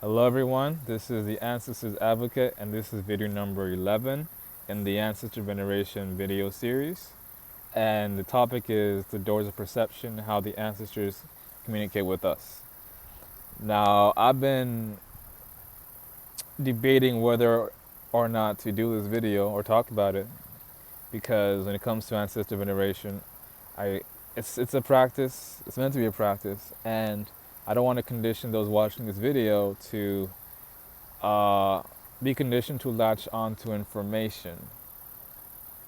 Hello everyone, this is the Ancestors Advocate and this is video number 11 in the Ancestor Veneration video series. And the topic is the doors of perception, how the ancestors communicate with us. Now, I've been debating whether or not to do this video or talk about it because when it comes to ancestor veneration, I it's a practice. It's meant to be a practice, and I don't want to condition those watching this video to be conditioned to latch onto information.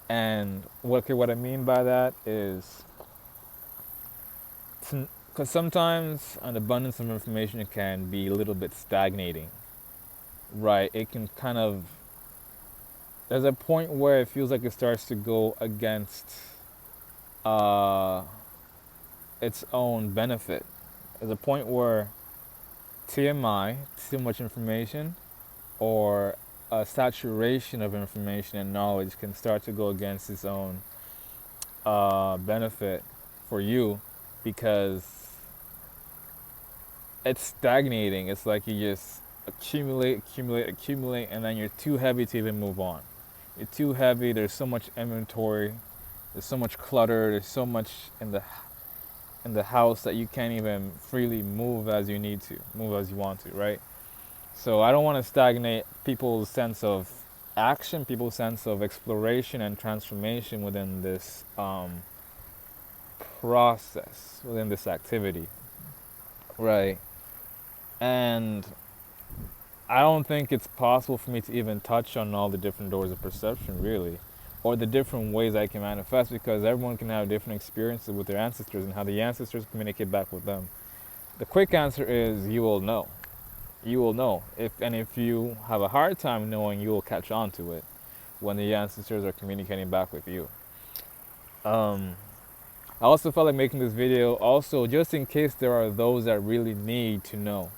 And what I mean by that is, because sometimes an abundance of information can be a little bit stagnating, right? It can kind of, there's a point where it feels like it starts to go against uh, its own benefit. There's a point where TMI, too much information, or a saturation of information and knowledge can start to go against its own benefit for you because it's stagnating. It's like you just accumulate, and then you're too heavy to even move on. You're too heavy. There's so much inventory. There's so much clutter. There's so much in the house that you can't even freely move as you need to, move as you want to, right? So I don't want to stagnate people's sense of action, people's sense of exploration and transformation within this process, within this activity, right? And I don't think it's possible for me to even touch on all the different doors of perception, really, or the different ways I can manifest, because everyone can have different experiences with their ancestors and how the ancestors communicate back with them. The quick answer is you will know. You will know. If you have a hard time knowing, you will catch on to it when the ancestors are communicating back with you. I also felt like making this video also just in case there are those that really need to know.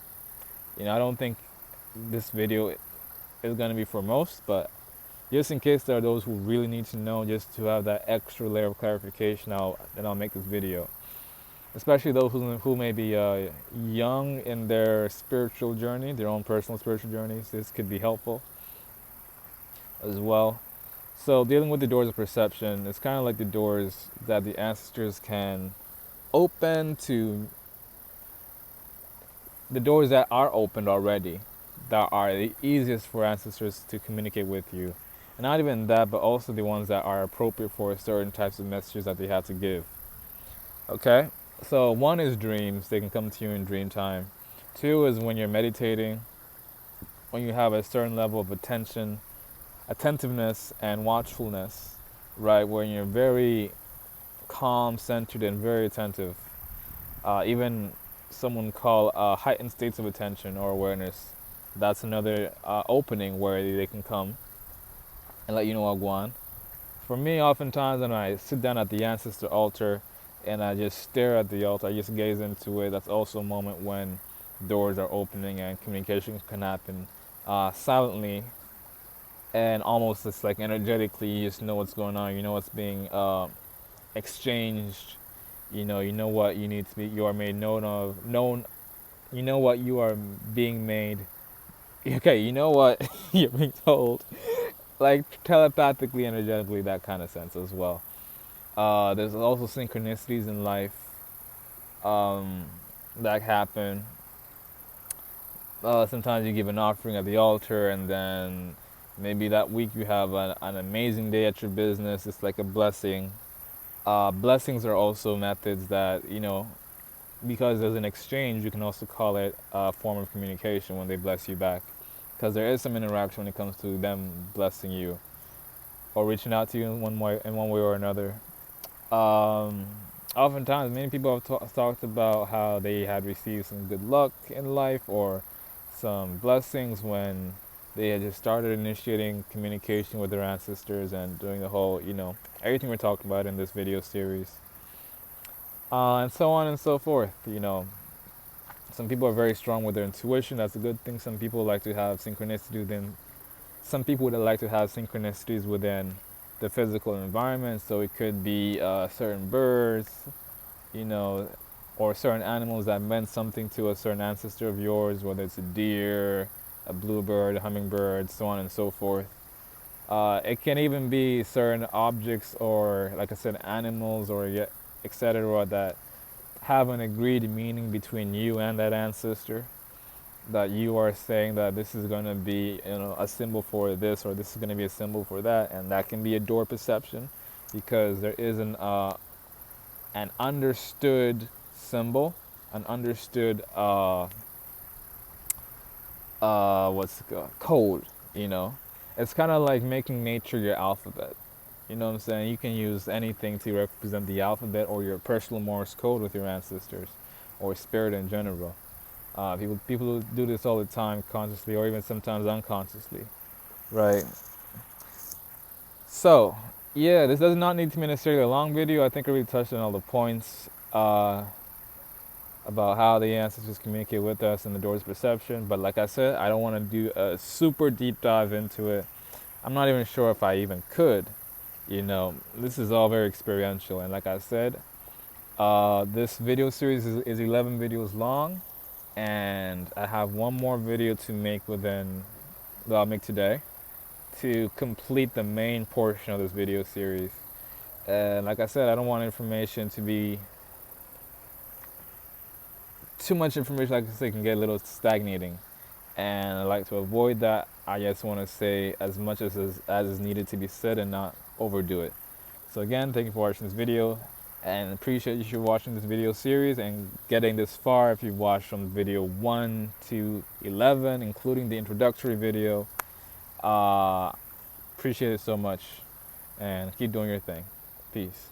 I don't think this video is going to be for most, but just in case there are those who really need to know, just to have that extra layer of clarification, I'll make this video. Especially those who may be young in their spiritual journey, their own personal spiritual journeys. This could be helpful as well. So dealing with the doors of perception, it's kind of like the doors that the ancestors can open to, the doors that are opened already, that are the easiest for ancestors to communicate with you. And not even that, but also the ones that are appropriate for certain types of messages that they have to give. Okay? So one is dreams. They can come to you in dream time. Two is when you're meditating, when you have a certain level of attentiveness and watchfulness, right? When you're very calm, centered, and very attentive. Even someone call heightened states of attention or awareness. That's another opening where they can come and let you know Wagwan. For me, oftentimes when I sit down at the ancestor altar and I just stare at the altar, I just gaze into it, that's also a moment when doors are opening and communication can happen silently and almost it's like energetically. You just know what's going on, you know what's being exchanged, you know what you need to be, you are made known, you know what you are being made, okay, you know what you're being told, like telepathically, energetically, that kind of sense as well. There's also synchronicities in life that happen. Sometimes you give an offering at the altar, and then maybe that week you have an amazing day at your business. It's like a blessing. Blessings are also methods that, because there's an exchange, you can also call it a form of communication when they bless you back. Because there is some interaction when it comes to them blessing you or reaching out to you in one way or another. Oftentimes, many people have talked about how they had received some good luck in life or some blessings when they had just started initiating communication with their ancestors and doing the whole, everything we're talking about in this video series. And so on and so forth. Some people are very strong with their intuition. That's a good thing. Some people like to have synchronicity within. Some people would like to have synchronicities within the physical environment. So it could be certain birds, or certain animals that meant something to a certain ancestor of yours, whether it's a deer, a bluebird, a hummingbird, so on and so forth. It can even be certain objects or, like I said, animals or etc. that have an agreed meaning between you and that ancestor. That you are saying that this is going to be, a symbol for this, or this is going to be a symbol for that, and that can be a door perception, because there is an understood symbol, an understood what's it called? Code. You know, it's kind of like making nature your alphabet. You know what I'm saying? You can use anything to represent the alphabet or your personal Morse code with your ancestors, or spirit in general. People do this all the time, consciously or even sometimes unconsciously, right? So, yeah, this does not need to be necessarily a long video. I think I really touched on all the points about how the ancestors communicate with us and the door's perception. But like I said, I don't want to do a super deep dive into it. I'm not even sure if I even could. This is all very experiential. And like I said, this video series is 11 videos long. And I have one more video to make that I'll make today to complete the main portion of this video series. And like I said, I don't want information to be too much information. Like I said, can get a little stagnating, and I like to avoid that. I just want to say as much as is needed to be said and not overdo it. So again, thank you for watching this video, and appreciate you watching this video series and getting this far. If you've watched from video 1 to 11, including the introductory video, appreciate it so much, and keep doing your thing. Peace.